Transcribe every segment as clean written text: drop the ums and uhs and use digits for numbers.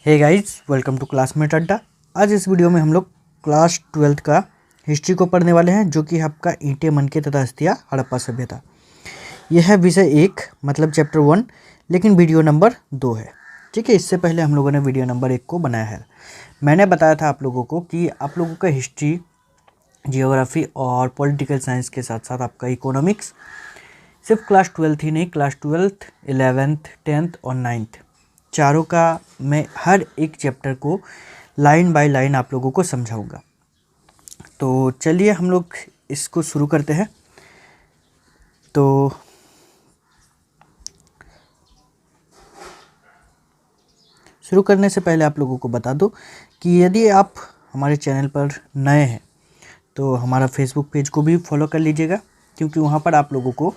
Hey guys, welcome to Classmate Adda. आज इस video में हम लोग क्लास 12th का हिस्ट्री को पढ़ने वाले हैं, जो कि आपका ईंटें, मनके तथा हस्तियाँ, हड़प्पा सभ्यता। यह है विषय 1 मतलब चैप्टर 1, लेकिन वीडियो नंबर 2 है। ठीक है, इससे पहले हम लोगों ने वीडियो नंबर 1 को बनाया है। मैंने बताया था आप लोगों को कि आप लोगों का हिस्ट्री, जियोग्राफी और पॉलिटिकल साइंस के साथ साथ आपका इकोनॉमिक्स सिर्फ क्लास 12th ही नहीं, क्लास 12th, 11th, 10th और 9th चारों का मैं हर एक चैप्टर को लाइन बाय लाइन आप लोगों को समझाऊंगा। तो चलिए हम लोग इसको शुरू करते हैं। तो शुरू करने से पहले आप लोगों को बता दूं कि यदि आप हमारे चैनल पर नए हैं तो हमारा फेसबुक पेज को भी फॉलो कर लीजिएगा, क्योंकि वहाँ पर आप लोगों को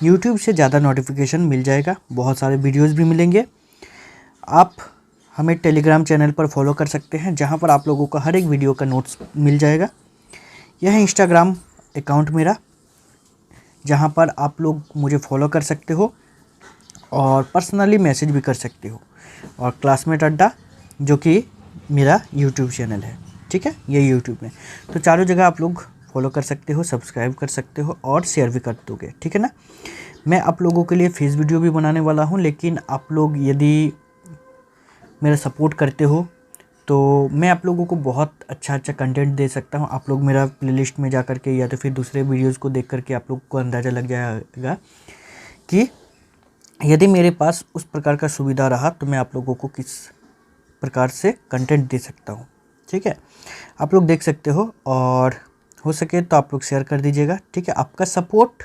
यूट्यूब से ज़्यादा नोटिफिकेशन मिल जाएगा, बहुत सारे वीडियोस भी मिलेंगे। आप हमें टेलीग्राम चैनल पर फॉलो कर सकते हैं, जहां पर आप लोगों को हर एक वीडियो का नोट्स मिल जाएगा। यह है इंस्टाग्राम अकाउंट मेरा, जहां पर आप लोग मुझे फॉलो कर सकते हो और पर्सनली मैसेज भी कर सकते हो। और क्लासमेट अड्डा, जो कि मेरा यूट्यूब चैनल है, ठीक है, ये यूट्यूब में। तो चारों जगह आप लोग फॉलो कर सकते हो, सब्सक्राइब कर सकते हो और शेयर भी कर दोगे, ठीक है ना। मैं आप लोगों के लिए फेस वीडियो भी बनाने वाला हूँ, लेकिन आप लोग यदि मेरा सपोर्ट करते हो तो मैं आप लोगों को बहुत अच्छा कंटेंट दे सकता हूं। आप लोग मेरा प्लेलिस्ट में जा कर के या तो फिर दूसरे वीडियोस को देख करके आप लोग को अंदाज़ा लग जाएगा कि यदि मेरे पास उस प्रकार का सुविधा रहा तो मैं आप लोगों को किस प्रकार से कंटेंट दे सकता हूं। ठीक है, आप लोग देख सकते हो और हो सके तो आप लोग शेयर कर दीजिएगा। ठीक है, आपका सपोर्ट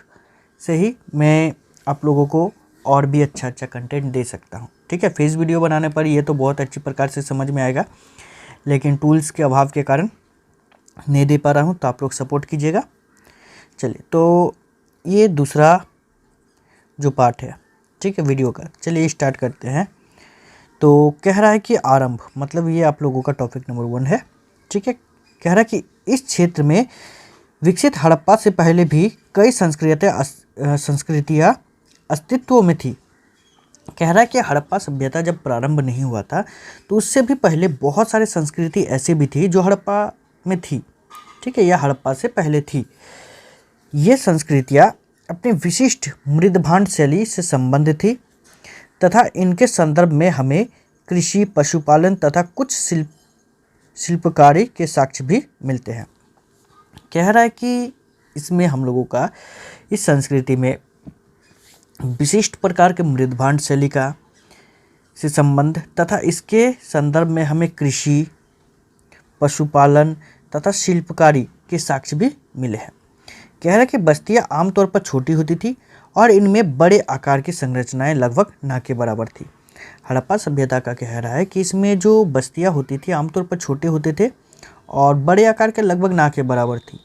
से ही मैं आप लोगों को और भी अच्छा कंटेंट दे सकता हूं। ठीक है, फेस वीडियो बनाने पर ये तो बहुत अच्छी प्रकार से समझ में आएगा, लेकिन टूल्स के अभाव के कारण नहीं दे पा रहा हूं, तो आप लोग सपोर्ट कीजिएगा। चलिए, तो ये दूसरा जो पार्ट है, ठीक है, वीडियो का, चलिए स्टार्ट करते हैं। तो कह रहा है कि आरंभ, मतलब ये आप लोगों का टॉपिक नंबर 1 है। ठीक है, कह रहा है कि इस क्षेत्र में विकसित हड़प्पा से पहले भी कई संस्कृतियाँ अस्तित्व में थी। कह रहा है कि हड़प्पा सभ्यता जब प्रारंभ नहीं हुआ था तो उससे भी पहले बहुत सारे संस्कृति ऐसे भी थी जो हड़प्पा में थी। ठीक है, यह हड़प्पा से पहले थी। ये संस्कृतियाँ अपनी विशिष्ट मृदभांड शैली से संबंधित थी तथा इनके संदर्भ में हमें कृषि, पशुपालन तथा कुछ शिल्पकारी के साक्ष्य भी मिलते हैं। कह रहा है कि इसमें हम लोगों का इस संस्कृति में विशिष्ट प्रकार के मृदभांड शैली का से संबंध तथा इसके संदर्भ में हमें कृषि, पशुपालन तथा शिल्पकारी के साक्ष्य भी मिले हैं। कह रहा है कि बस्तियां आमतौर पर छोटी होती थी और इनमें बड़े आकार की संरचनाएं लगभग ना के बराबर थी। हड़प्पा सभ्यता का कह रहा है कि इसमें जो बस्तियां होती थी आमतौर पर छोटे होते थे और बड़े आकार के लगभग ना के बराबर थी।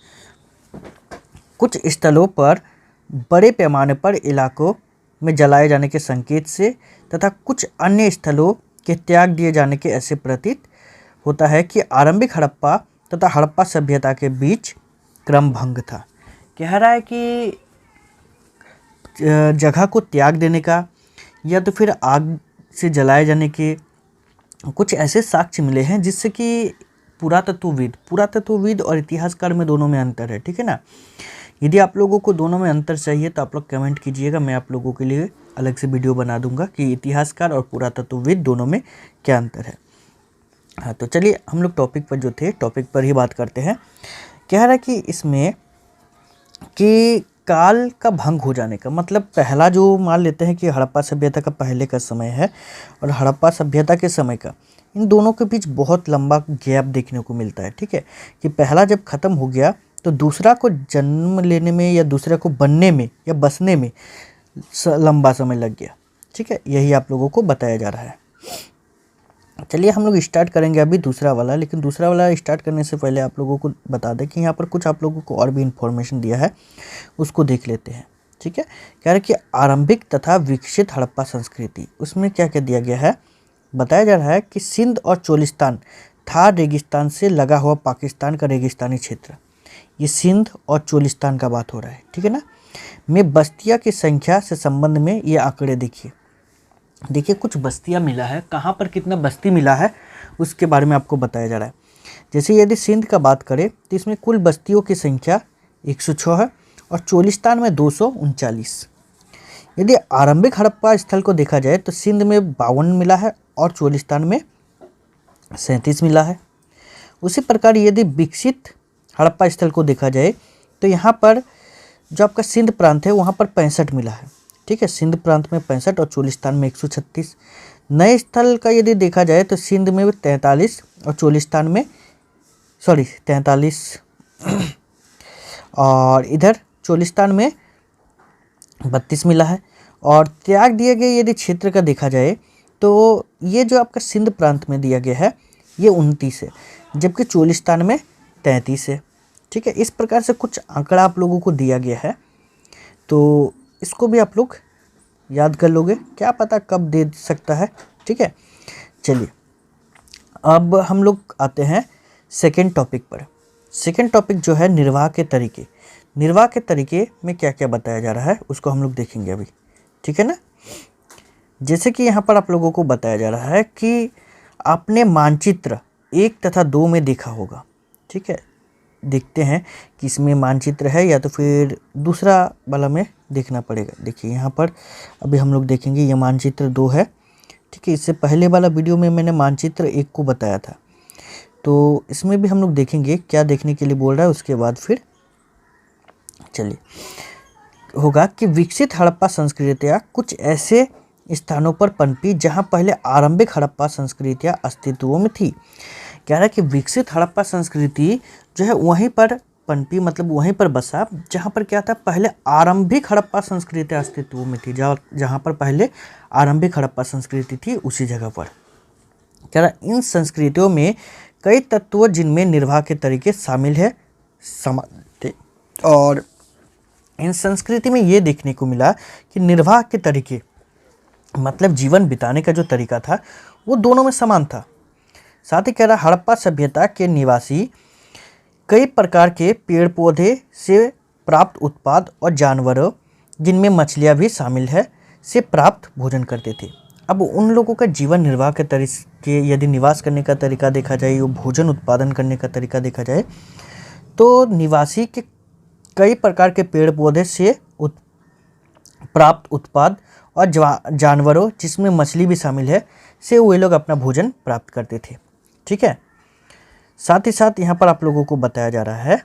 कुछ स्थलों पर बड़े पैमाने पर इलाकों में जलाए जाने के संकेत से तथा कुछ अन्य स्थलों के त्याग दिए जाने के ऐसे प्रतीत होता है कि आरंभिक हड़प्पा तथा हड़प्पा सभ्यता के बीच क्रम भंग था। कह रहा है कि जगह को त्याग देने का या तो फिर आग से जलाए जाने के कुछ ऐसे साक्ष्य मिले हैं, जिससे कि पुरातत्वविद और इतिहासकार में दोनों में अंतर है। ठीक है ना, यदि आप लोगों को दोनों में अंतर चाहिए तो आप लोग कमेंट कीजिएगा, मैं आप लोगों के लिए अलग से वीडियो बना दूंगा कि इतिहासकार और पुरातत्वविद दोनों में क्या अंतर है। हाँ, तो चलिए हम लोग टॉपिक पर ही बात करते हैं। कह रहा है कि इसमें कि काल का भंग हो जाने का मतलब, पहला जो मान लेते हैं कि हड़प्पा सभ्यता का पहले का समय है और हड़प्पा सभ्यता के समय का, इन दोनों के बीच बहुत लंबा गैप देखने को मिलता है। ठीक है, कि पहला जब ख़त्म हो गया तो दूसरा को जन्म लेने में या दूसरे को बनने में या बसने में लंबा समय लग गया। ठीक है, यही आप लोगों को बताया जा रहा है। चलिए हम लोग स्टार्ट करेंगे अभी दूसरा वाला, लेकिन दूसरा वाला स्टार्ट करने से पहले आप लोगों को बता दें कि यहाँ पर कुछ आप लोगों को और भी इन्फॉर्मेशन दिया है, उसको देख लेते हैं। ठीक है, कह रहे कि आरंभिक तथा विकसित हड़प्पा संस्कृति, उसमें क्या क्या दिया गया है, बताया जा रहा है कि सिंध और चोलिस्तान, थार रेगिस्तान से लगा हुआ पाकिस्तान का रेगिस्तानी क्षेत्र, ये सिंध और चोलिस्तान का बात हो रहा है। ठीक है ना, में बस्तियाँ की संख्या से संबंध में ये आंकड़े देखिए कुछ बस्तियां मिला है, कहाँ पर कितना बस्ती मिला है उसके बारे में आपको बताया जा रहा है। जैसे यदि सिंध का बात करें तो इसमें कुल बस्तियों की संख्या 106 है और चोलिस्तान में 239। यदि आरंभिक हड़प्पा स्थल को देखा जाए तो सिंध में 52 मिला है और चोलिस्तान में 37 मिला है। उसी प्रकार यदि विकसित हड़प्पा स्थल को देखा जाए तो यहाँ पर जो आपका सिंध प्रांत है वहाँ पर 65 मिला है। ठीक है, सिंध प्रांत में 65 और चोलिस्तान में 136। नए स्थल का यदि देखा जाए तो सिंध में 43 और चोलिस्तान में 43 और इधर चोलिस्तान में 32 मिला है। और त्याग दिए गए यदि क्षेत्र का देखा जाए तो ये जो आपका सिंध प्रांत में दिया गया है ये 29 है, जबकि चोलिस्तान में 33 है। ठीक है, इस प्रकार से कुछ आंकड़ा आप लोगों को दिया गया है, तो इसको भी आप लोग याद कर लोगे, क्या पता कब दे सकता है। ठीक है, चलिए अब हम लोग आते हैं सेकेंड टॉपिक पर। सेकेंड टॉपिक जो है निर्वाह के तरीके। निर्वाह के तरीके में क्या क्या बताया जा रहा है उसको हम लोग देखेंगे अभी। ठीक है ना, जैसे कि यहाँ पर आप लोगों को बताया जा रहा है कि आपने मानचित्र 1 तथा 2 में देखा होगा। ठीक है, देखते हैं कि इसमें मानचित्र है या तो फिर दूसरा वाला में देखना पड़ेगा। देखिए यहाँ पर अभी हम लोग देखेंगे ये मानचित्र 2 है। ठीक है, इससे पहले वाला वीडियो में मैंने मानचित्र 1 को बताया था, तो इसमें भी हम लोग देखेंगे क्या देखने के लिए बोल रहा है। उसके बाद फिर चलिए होगा कि विकसित हड़प्पा संस्कृतियाँ कुछ ऐसे स्थानों पर पनपी जहां पहले आरंभिक हड़प्पा संस्कृतियाँ अस्तित्व में थी। कह रहा है कि विकसित हड़प्पा संस्कृति जो है वहीं पर पनपी, मतलब वहीं पर बसा जहां पर क्या था, पहले आरंभिक हड़प्पा संस्कृति अस्तित्व में थी। जहां पर पहले आरंभिक हड़प्पा संस्कृति थी उसी जगह पर। कह रहा इन संस्कृतियों में कई तत्व जिनमें निर्वाह के तरीके शामिल है समान थे, और इन संस्कृति में ये देखने को मिला कि निर्वाह के तरीके मतलब जीवन बिताने का जो तरीका था वो दोनों में समान था। साथ ही कह रहा हड़प्पा सभ्यता के निवासी कई प्रकार के पेड़ पौधे से प्राप्त उत्पाद और जानवरों जिनमें मछलियाँ भी शामिल है से प्राप्त भोजन करते थे। अब उन लोगों का जीवन निर्वाह के तरीके, यदि निवास करने का तरीका देखा जाए, वो भोजन उत्पादन करने का तरीका देखा जाए तो निवासी के कई प्रकार के पेड़ पौधे से प्राप्त उत्पाद और जानवरों जिसमें मछली भी शामिल है से वे लोग अपना भोजन प्राप्त करते थे। ठीक है, साथ ही साथ यहाँ पर आप लोगों को बताया जा रहा है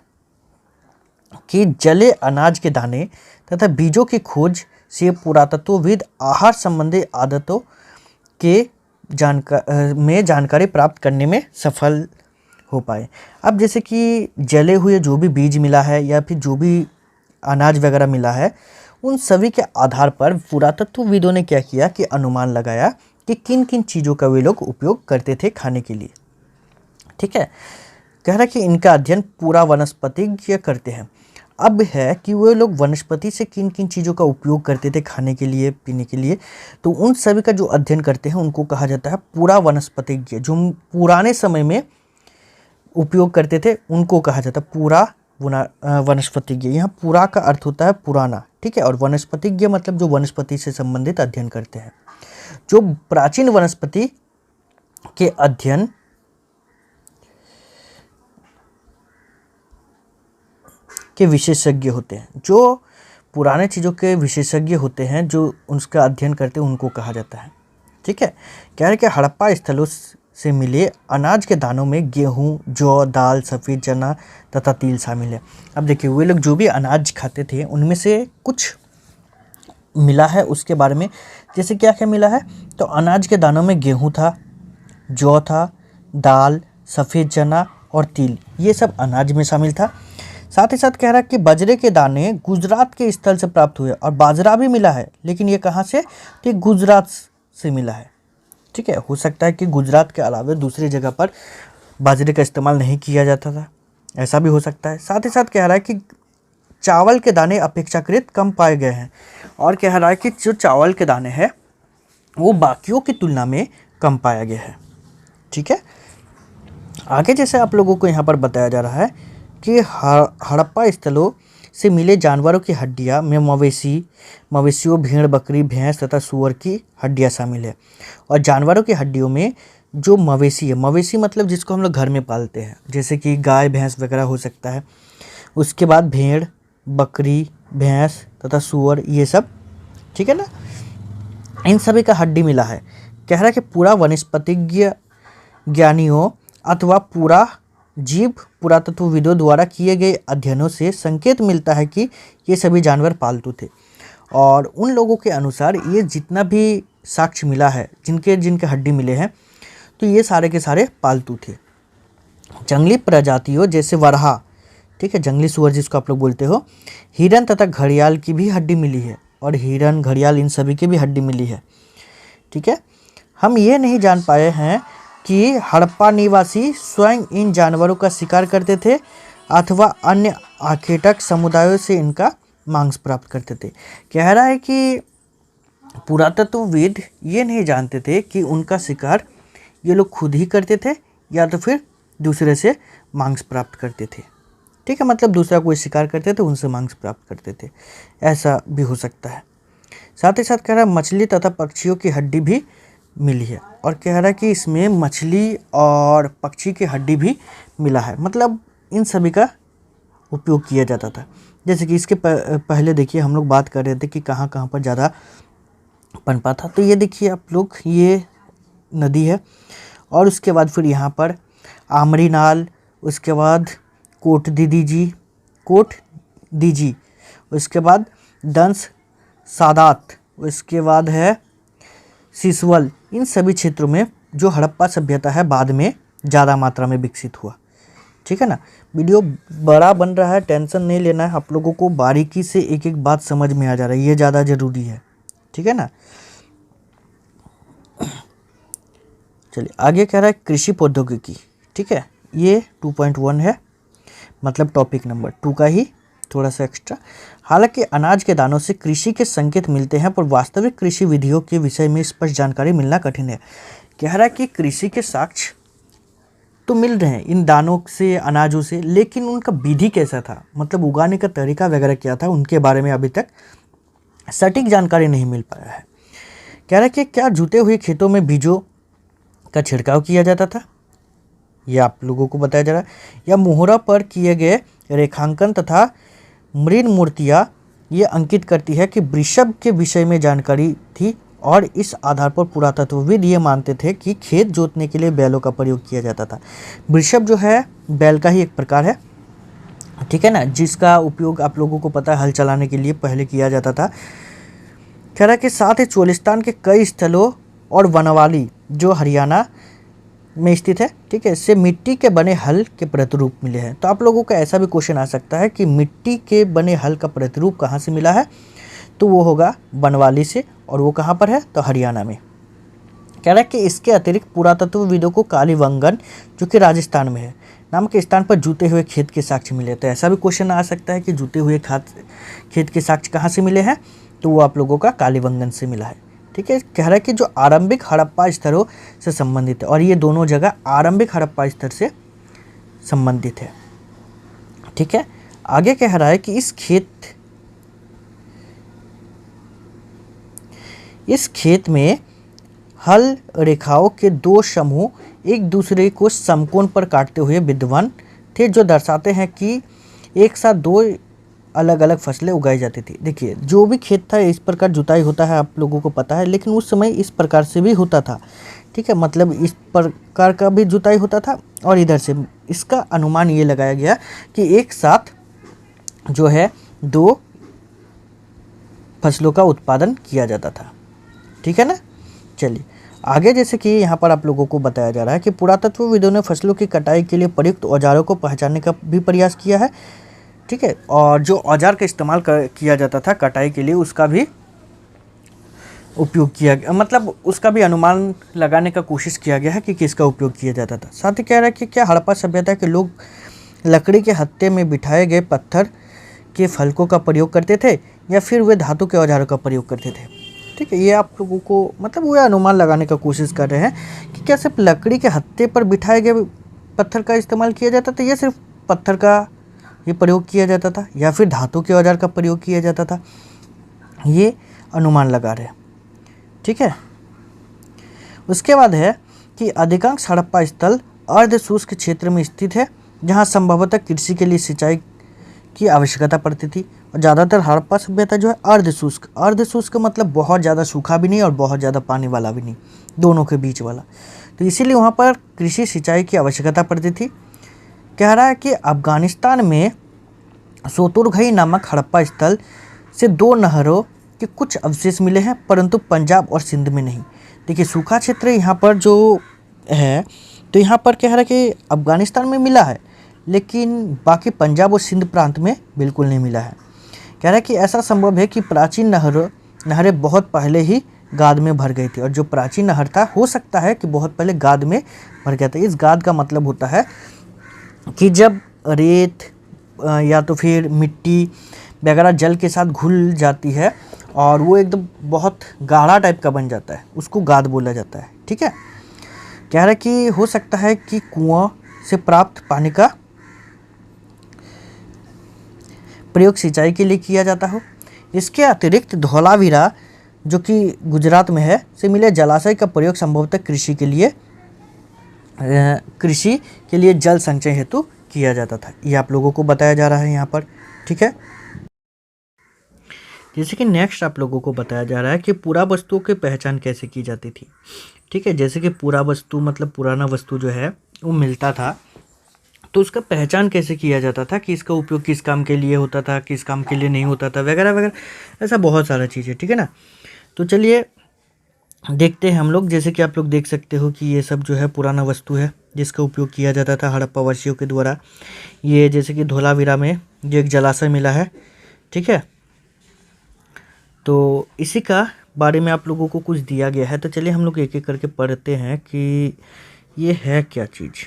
कि जले अनाज के दाने तथा बीजों की खोज से पुरातत्वविद आहार संबंधी आदतों के जानकारी प्राप्त करने में सफल हो पाए। अब जैसे कि जले हुए जो भी बीज मिला है या फिर जो भी अनाज वगैरह मिला है, उन सभी के आधार पर पुरातत्वविदों ने क्या किया कि अनुमान लगाया कि किन किन चीज़ों का वे लोग उपयोग करते थे खाने के लिए। ठीक है, कह रहा है कि इनका अध्ययन पूरा वनस्पतिज्ञ करते हैं। अब है कि वे लोग वनस्पति से किन किन चीज़ों का उपयोग करते थे खाने के लिए, पीने के लिए, तो उन सभी का जो अध्ययन करते हैं उनको कहा जाता है पूरा वनस्पतिज्ञ। जो पुराने समय में उपयोग करते थे उनको कहा जाता है पूरा वनस्पतिज्ञ। यहाँ पूरा का अर्थ होता है पुराना। ठीक है, और वनस्पतिज्ञ मतलब जो वनस्पति से संबंधित अध्ययन करते हैं, जो प्राचीन वनस्पति के अध्ययन के विशेषज्ञ होते हैं। जो पुराने चीज़ों के विशेषज्ञ होते हैं, जो उसका अध्ययन करते हैं, उनको कहा जाता है। ठीक है, कह रहे कि हड़प्पा स्थलों से मिले अनाज के दानों में गेहूँ, जौ, दाल, सफ़ेद चना तथा तिल शामिल है। अब देखिए वे लोग जो भी अनाज खाते थे उनमें से कुछ मिला है उसके बारे में। जैसे क्या क्या मिला है, तो अनाज के दानों में गेहूँ था, जौ था, दाल, सफ़ेद चना और तिल, ये सब अनाज में शामिल था। साथ ही साथ कह रहा है कि बाजरे के दाने गुजरात के स्थल से प्राप्त हुए, और बाजरा भी मिला है, लेकिन ये कहाँ से, तो गुजरात से मिला है। ठीक है, हो सकता है कि गुजरात के अलावा दूसरी जगह पर बाजरे का इस्तेमाल नहीं किया जाता था, ऐसा भी हो सकता है। साथ ही साथ कह रहा है कि चावल के दाने अपेक्षाकृत कम पाए गए हैं, और कह रहा है कि जो चावल के दाने हैं वो बाकियों की तुलना में कम पाया गया है। ठीक है, आगे जैसे आप लोगों को यहाँ पर बताया जा रहा है कि हड़प्पा स्थलों से मिले जानवरों की हड्डियाँ में मवेशियों, भेड़, बकरी, भैंस तथा सूअर की हड्डियाँ शामिल है। और जानवरों की हड्डियों में जो मवेशी है, मवेशी मतलब जिसको हम लोग घर में पालते हैं, जैसे कि गाय भैंस वगैरह हो सकता है। उसके बाद भेड़, बकरी, भैंस तथा सूअर, ये सब, ठीक है ना, इन सभी का हड्डी मिला है। कह रहा है कि पूरा वनस्पतिज्ञ ज्ञानियों अथवा पूरा जीव पुरातत्वविदों द्वारा किए गए अध्ययनों से संकेत मिलता है कि ये सभी जानवर पालतू थे। और उन लोगों के अनुसार ये जितना भी साक्ष्य मिला है, जिनके जिनके हड्डी मिले हैं, तो ये सारे के सारे पालतू थे। जंगली प्रजातियों जैसे वरहा, ठीक है, जंगली सुअर जिसको आप लोग बोलते हो, हिरन तथा घड़ियाल की भी हड्डी मिली है। और हिरन, घड़ियाल, इन सभी की भी हड्डी मिली है, ठीक है। हम ये नहीं जान पाए हैं कि हड़प्पा निवासी स्वयं इन जानवरों का शिकार करते थे अथवा अन्य आखेटक समुदायों से इनका मांस प्राप्त करते थे। कह रहा है कि पुरातत्वविद ये नहीं जानते थे कि उनका शिकार ये लोग खुद ही करते थे या तो फिर दूसरे से मांस प्राप्त करते थे, ठीक है, मतलब दूसरा कोई शिकार करते थे, उनसे मांस प्राप्त करते थे, ऐसा भी हो सकता है। साथ ही साथ कह रहा है मछली तथा पक्षियों की हड्डी भी मिली है। और कह रहा है कि इसमें मछली और पक्षी की हड्डी भी मिला है, मतलब इन सभी का उपयोग किया जाता था। जैसे कि इसके पहले देखिए हम लोग बात कर रहे थे कि कहाँ कहाँ पर ज़्यादा पनपा था, तो ये देखिए आप लोग, ये नदी है। और उसके बाद फिर यहाँ पर आमरी नाल, उसके बाद कोट दीजी, उसके बाद दंस सादात, उसके बाद है सिसवल। इन सभी क्षेत्रों में जो हड़प्पा सभ्यता है बाद में ज़्यादा मात्रा में विकसित हुआ, ठीक है ना। वीडियो बड़ा बन रहा है, टेंशन नहीं लेना है, आप लोगों को बारीकी से एक एक बात समझ में आ जा रहा है, ये ज़्यादा ज़रूरी है, ठीक है ना। चलिए आगे कह रहा है कृषि प्रौद्योगिकी, ठीक है, ये 2.1 है, मतलब टॉपिक नंबर 2 का ही थोड़ा सा एक्स्ट्रा। हालांकि अनाज के दानों से कृषि के संकेत मिलते हैं, पर वास्तविक कृषि विधियों के विषय में स्पष्ट जानकारी मिलना कठिन है। कह रहा है कि कृषि के साक्ष्य तो मिल रहे हैं इन दानों से, अनाजों से, लेकिन उनका विधि कैसा था, मतलब उगाने का तरीका वगैरह क्या था, उनके बारे में अभी तक सटीक जानकारी नहीं मिल पाया है। कह रहा है कि क्या जुते हुए खेतों में बीजों का छिड़काव किया जाता था, यह आप लोगों को बताया जा रहा है, या मोहरा पर किए गए रेखांकन तथा मृण मूर्तियाँ ये अंकित करती है कि वृषभ के विषय में जानकारी थी। और इस आधार पर पुरातत्वविद ये मानते थे कि खेत जोतने के लिए बैलों का प्रयोग किया जाता था। वृषभ जो है बैल का ही एक प्रकार है, ठीक है ना, जिसका उपयोग आप लोगों को पता है हल चलाने के लिए पहले किया जाता था। कह रहा है कि साथ ही चोलिस्तान के कई स्थलों और वनवाली जो हरियाणा में स्थित है, ठीक है, इससे मिट्टी के बने हल के प्रतिरूप मिले हैं। तो आप लोगों का ऐसा भी क्वेश्चन आ सकता है कि मिट्टी के बने हल का प्रतिरूप कहाँ से मिला है, तो वो होगा बनवाली से, और वो कहाँ पर है, तो हरियाणा में। कह रहा है कि इसके अतिरिक्त पुरातत्वविदों को कालीबंगन, जो कि राजस्थान में है, नाम के स्थान पर जूते हुए खेत के साक्ष्य मिले। तो ऐसा भी क्वेश्चन आ सकता है कि जूते हुए खेत के साक्ष्य कहाँ से मिले हैं, तो वो आप लोगों का कालीबंगन से मिला है, ठीक है। कह रहा है कि जो आरंभिक हड़प्पा स्तरों से संबंधित है, और ये दोनों जगह आरंभिक हड़प्पा स्तर से संबंधित है, ठीक है। आगे कह रहा है कि इस खेत में हल रेखाओं के दो समूह एक दूसरे को समकोण पर काटते हुए विद्यमान थे, जो दर्शाते हैं कि एक साथ दो अलग अलग फसलें उगाई जाती थी। देखिए जो भी खेत था इस प्रकार जुताई होता है, आप लोगों को पता है, लेकिन उस समय इस प्रकार से भी होता था, ठीक है, मतलब इस प्रकार का भी जुताई होता था। और इधर से इसका अनुमान ये लगाया गया कि एक साथ जो है दो फसलों का उत्पादन किया जाता था, ठीक है ना। चलिए आगे, जैसे कि यहाँ पर आप लोगों को बताया जा रहा है कि पुरातत्वविदों ने फसलों की कटाई के लिए प्रयुक्त औजारों को पहचानने का भी प्रयास किया है, ठीक है। और जो औजार का इस्तेमाल किया जाता था कटाई के लिए, उसका भी उपयोग किया गया, मतलब उसका भी अनुमान लगाने का कोशिश किया गया है कि किसका उपयोग किया जाता था। साथ ही कह रहा है कि क्या हड़प्पा सभ्यता के लोग लकड़ी के हत्थे में बिठाए गए पत्थर के फलकों का प्रयोग करते थे, या फिर वे धातु के औजारों का प्रयोग करते थे, ठीक है। ये आप लोगों को मतलब वो अनुमान लगाने का कोशिश कर रहे हैं कि क्या सिर्फ लकड़ी के हत्थे पर बिठाए गए पत्थर का इस्तेमाल किया जाता था, या सिर्फ पत्थर का ये प्रयोग किया जाता था या फिर धातु के औजार का प्रयोग किया जाता था, ये अनुमान लगा रहे हैं। ठीक है। उसके बाद है कि अधिकांश हड़प्पा स्थल अर्ध शुष्क क्षेत्र में स्थित है, जहाँ संभवतः कृषि के लिए सिंचाई की आवश्यकता पड़ती थी। और ज़्यादातर हड़प्पा सभ्यता जो है अर्ध शुष्क मतलब बहुत ज़्यादा सूखा भी नहीं और बहुत ज़्यादा पानी वाला भी नहीं, दोनों के बीच वाला। तो इसीलिए वहाँ पर कृषि सिंचाई की आवश्यकता पड़ती थी। कह रहा है कि अफगानिस्तान में सोतुरघई नामक हड़प्पा स्थल से 2 नहरों के कुछ अवशेष मिले हैं, परंतु पंजाब और सिंध में नहीं। देखिए सूखा क्षेत्र यहाँ पर जो है, तो यहाँ पर कह रहा है कि अफगानिस्तान में मिला है, लेकिन बाकी पंजाब और सिंध प्रांत में बिल्कुल नहीं मिला है। कह रहा है कि ऐसा संभव है कि प्राचीन नहरें बहुत पहले ही गाद में भर गई थी, और जो प्राचीन नहर था हो सकता है कि बहुत पहले गाद में भर गया था। इस गाद का मतलब होता है कि जब रेत या तो फिर मिट्टी वगैरह जल के साथ घुल जाती है और वो एकदम बहुत गाढ़ा टाइप का बन जाता है, उसको गाद बोला जाता है। ठीक है। कह रहा है कि हो सकता है कि कुआं से प्राप्त पानी का प्रयोग सिंचाई के लिए किया जाता हो। इसके अतिरिक्त धौलावीरा जो कि गुजरात में है से मिले जलाशय का प्रयोग संभवतः कृषि के लिए जल संचय हेतु किया जाता था। ये आप लोगों को बताया जा रहा है यहाँ पर। ठीक है। जैसे कि नेक्स्ट आप लोगों को बताया जा रहा है कि पुरावस्तुओं की पहचान कैसे की जाती थी। ठीक है। जैसे कि पुरावस्तु मतलब पुराना वस्तु जो है वो मिलता था, तो उसका पहचान कैसे किया जाता था कि इसका उपयोग किस काम के लिए होता था, किस काम के लिए नहीं होता था, वगैरह वगैरह, ऐसा बहुत सारा चीज़ है। ठीक है ना। तो चलिए देखते हैं हम लोग। जैसे कि आप लोग देख सकते हो कि ये सब जो है पुराना वस्तु है जिसका उपयोग किया जाता था हड़प्पा वासियों के द्वारा। ये जैसे कि धौलावीरा में जो एक जलाशय मिला है। ठीक है। तो इसी का बारे में आप लोगों को कुछ दिया गया है, तो चलिए हम लोग एक एक करके पढ़ते हैं कि ये है क्या चीज़।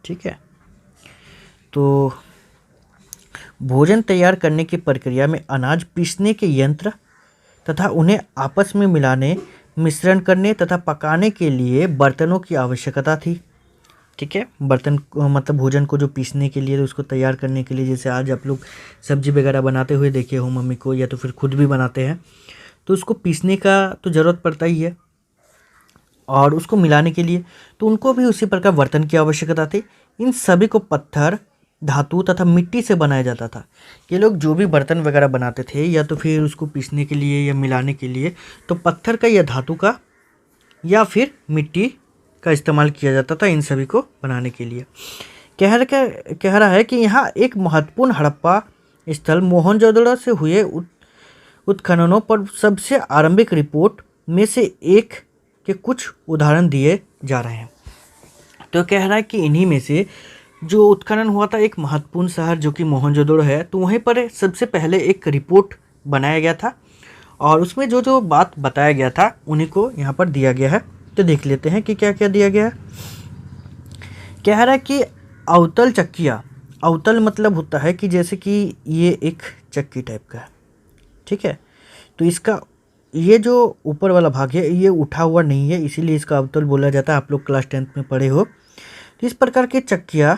ठीक है। तो भोजन तैयार करने की प्रक्रिया में अनाज पीसने के यंत्र तथा उन्हें आपस में मिलाने, मिश्रण करने तथा पकाने के लिए बर्तनों की आवश्यकता थी। ठीक है। बर्तन मतलब भोजन को जो पीसने के लिए, उसको तैयार करने के लिए, जैसे आज आप लोग सब्जी वगैरह बनाते हुए देखे हो मम्मी को, या तो फिर खुद भी बनाते हैं, तो उसको पीसने का तो ज़रूरत पड़ता ही है, और उसको मिलाने के लिए तो उनको भी उसी प्रकार बर्तन की आवश्यकता थी। इन सभी को पत्थर, धातु तथा मिट्टी से बनाया जाता था। ये लोग जो भी बर्तन वगैरह बनाते थे या तो फिर उसको पीसने के लिए या मिलाने के लिए, तो पत्थर का या धातु का या फिर मिट्टी का इस्तेमाल किया जाता था इन सभी को बनाने के लिए। कह रहा है कि यहाँ एक महत्वपूर्ण हड़प्पा स्थल मोहनजोदड़ो से हुए उत्खननों पर सबसे आरंभिक रिपोर्ट में से एक के कुछ उदाहरण दिए जा रहे हैं। तो कह रहा है कि इन्हीं में से जो उत्खनन हुआ था एक महत्वपूर्ण शहर जो कि मोहनजोदड़ो है, तो वहीं पर सबसे पहले एक रिपोर्ट बनाया गया था, और उसमें जो जो बात बताया गया था उन्हीं को यहाँ पर दिया गया है। तो देख लेते हैं कि क्या क्या दिया गया है। कह रहा है कि अवतल चक्किया, अवतल मतलब होता है कि जैसे कि ये एक चक्की टाइप का है। ठीक है। तो इसका ये जो ऊपर वाला भाग है ये उठा हुआ नहीं है, इसीलिए इसका अवतल बोला जाता है। आप लोग क्लास 10th में पढ़े हो। तो इस प्रकार की चक्कियाँ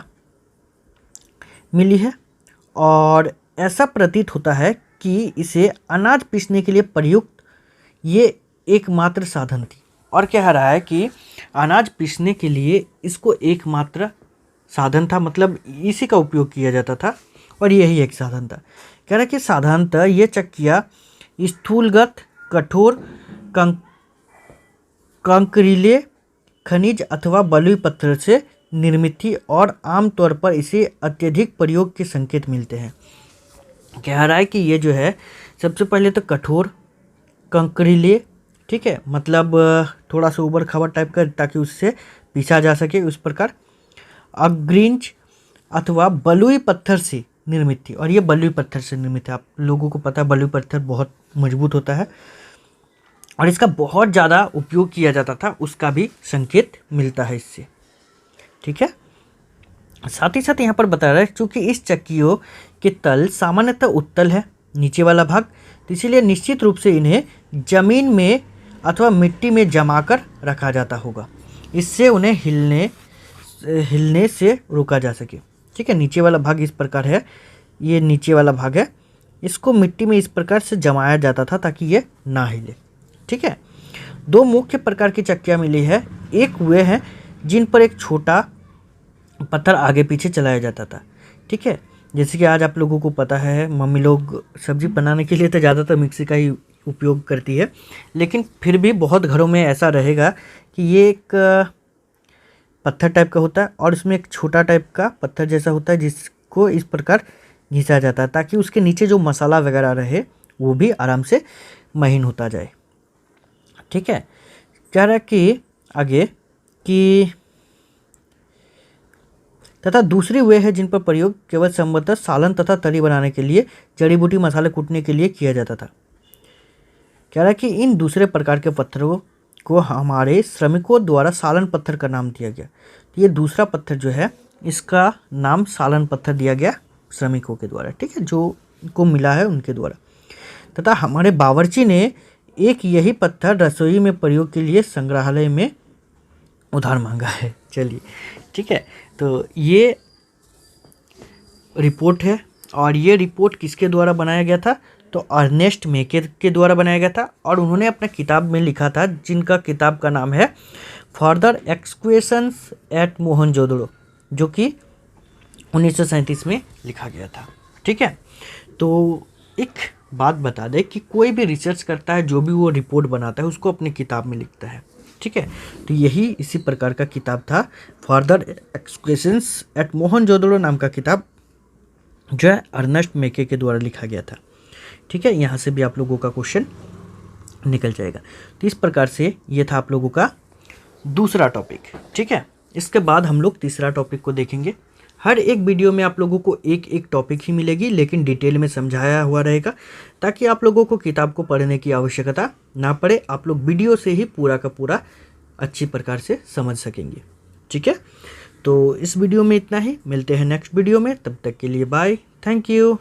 मिली है, और ऐसा प्रतीत होता है कि इसे अनाज पीसने के लिए प्रयुक्त ये एकमात्र साधन थी। और कह रहा है कि अनाज पीसने के लिए इसको एकमात्र साधन था, मतलब इसी का उपयोग किया जाता था, और यही एक साधन था। कह रहा है कि साधारणतः ये चक्कियाँ स्थूलगत कठोर कंकरीले खनिज अथवा बलुई पत्थर से निर्मित थी, और आमतौर पर इसे अत्यधिक प्रयोग के संकेत मिलते हैं। कह रहा है कि ये जो है सबसे पहले तो कठोर कंकरीले, ठीक है, मतलब थोड़ा सा ऊबड़ खाबड़ टाइप का, ताकि उससे पीसा जा सके, उस प्रकार अग्रिंज अथवा बलुई पत्थर से निर्मित थी। और ये बलुई पत्थर से निर्मित है। आप लोगों को पता है बलुई पत्थर बहुत मजबूत होता है और इसका बहुत ज़्यादा उपयोग किया जाता था, उसका भी संकेत मिलता है इससे। ठीक है। साथ ही साथ यहाँ पर बता रहा है चूँकि इस चक्कियों के तल सामान्यतः उत्तल है, नीचे वाला भाग, तो इसीलिए निश्चित रूप से इन्हें जमीन में अथवा मिट्टी में जमा कर रखा जाता होगा, इससे उन्हें हिलने से रोका जा सके। ठीक है। नीचे वाला भाग इस प्रकार है ये नीचे वाला भाग है, इसको मिट्टी में इस प्रकार से जमाया जाता था ताकि ये ना हिले। ठीक है, दो मुख्य प्रकार की चक्कियाँ मिली है। एक वे हैं जिन पर एक छोटा पत्थर आगे पीछे चलाया जाता था। ठीक है, जैसे कि आज आप लोगों को पता है मम्मी लोग सब्जी बनाने के लिए तो ज़्यादातर मिक्सी का ही उपयोग करती है, लेकिन फिर भी बहुत घरों में ऐसा रहेगा कि ये एक पत्थर टाइप का होता है और इसमें एक छोटा टाइप का पत्थर जैसा होता है जिसको इस प्रकार घिसा जाता है ताकि उसके नीचे जो मसाला वगैरह रहे वो भी आराम से महीन होता जाए। ठीक है, कह रहा है कि आगे कि तथा दूसरी वे है जिन पर प्रयोग केवल संभवतः सालन तथा तरी बनाने के लिए, जड़ी बूटी मसाले कूटने के लिए किया जाता था। कह रहा है कि इन दूसरे प्रकार के पत्थरों को हमारे श्रमिकों द्वारा सालन पत्थर का नाम दिया गया। तो ये दूसरा पत्थर जो है इसका नाम सालन पत्थर दिया गया श्रमिकों के द्वारा। ठीक है, जो को मिला है उनके द्वारा। तथा हमारे बावर्ची ने एक यही पत्थर रसोई में प्रयोग के लिए संग्रहालय में उधार मांगा है। चलिए, ठीक है, तो ये रिपोर्ट है और ये रिपोर्ट किसके द्वारा बनाया गया था? तो अर्नेस्ट मेके के द्वारा बनाया गया था और उन्होंने अपने किताब में लिखा था, जिनका किताब का नाम है फर्दर एक्सक्वेशंस एट मोहनजोदड़ो, जो कि 1937 में लिखा गया था। ठीक है, तो एक बात बता दें कि कोई भी रिसर्च करता है, जो भी वो रिपोर्ट बनाता है उसको अपनी किताब में लिखता है। ठीक है, तो यही इसी प्रकार का किताब था, फर्दर एक्सक्वेशंस एट मोहनजोदड़ो नाम का किताब जो है अर्नेस्ट मेके के द्वारा लिखा गया था। ठीक है, यहाँ से भी आप लोगों का क्वेश्चन निकल जाएगा। तो इस प्रकार से ये था आप लोगों का दूसरा टॉपिक। ठीक है, इसके बाद हम लोग तीसरा टॉपिक को देखेंगे। हर एक वीडियो में आप लोगों को एक एक टॉपिक ही मिलेगी, लेकिन डिटेल में समझाया हुआ रहेगा ताकि आप लोगों को किताब को पढ़ने की आवश्यकता ना पड़े। आप लोग वीडियो से ही पूरा का पूरा अच्छी प्रकार से समझ सकेंगे। ठीक है, तो इस वीडियो में इतना ही, मिलते हैं नेक्स्ट वीडियो में, तब तक के लिए बाय, थैंक यू।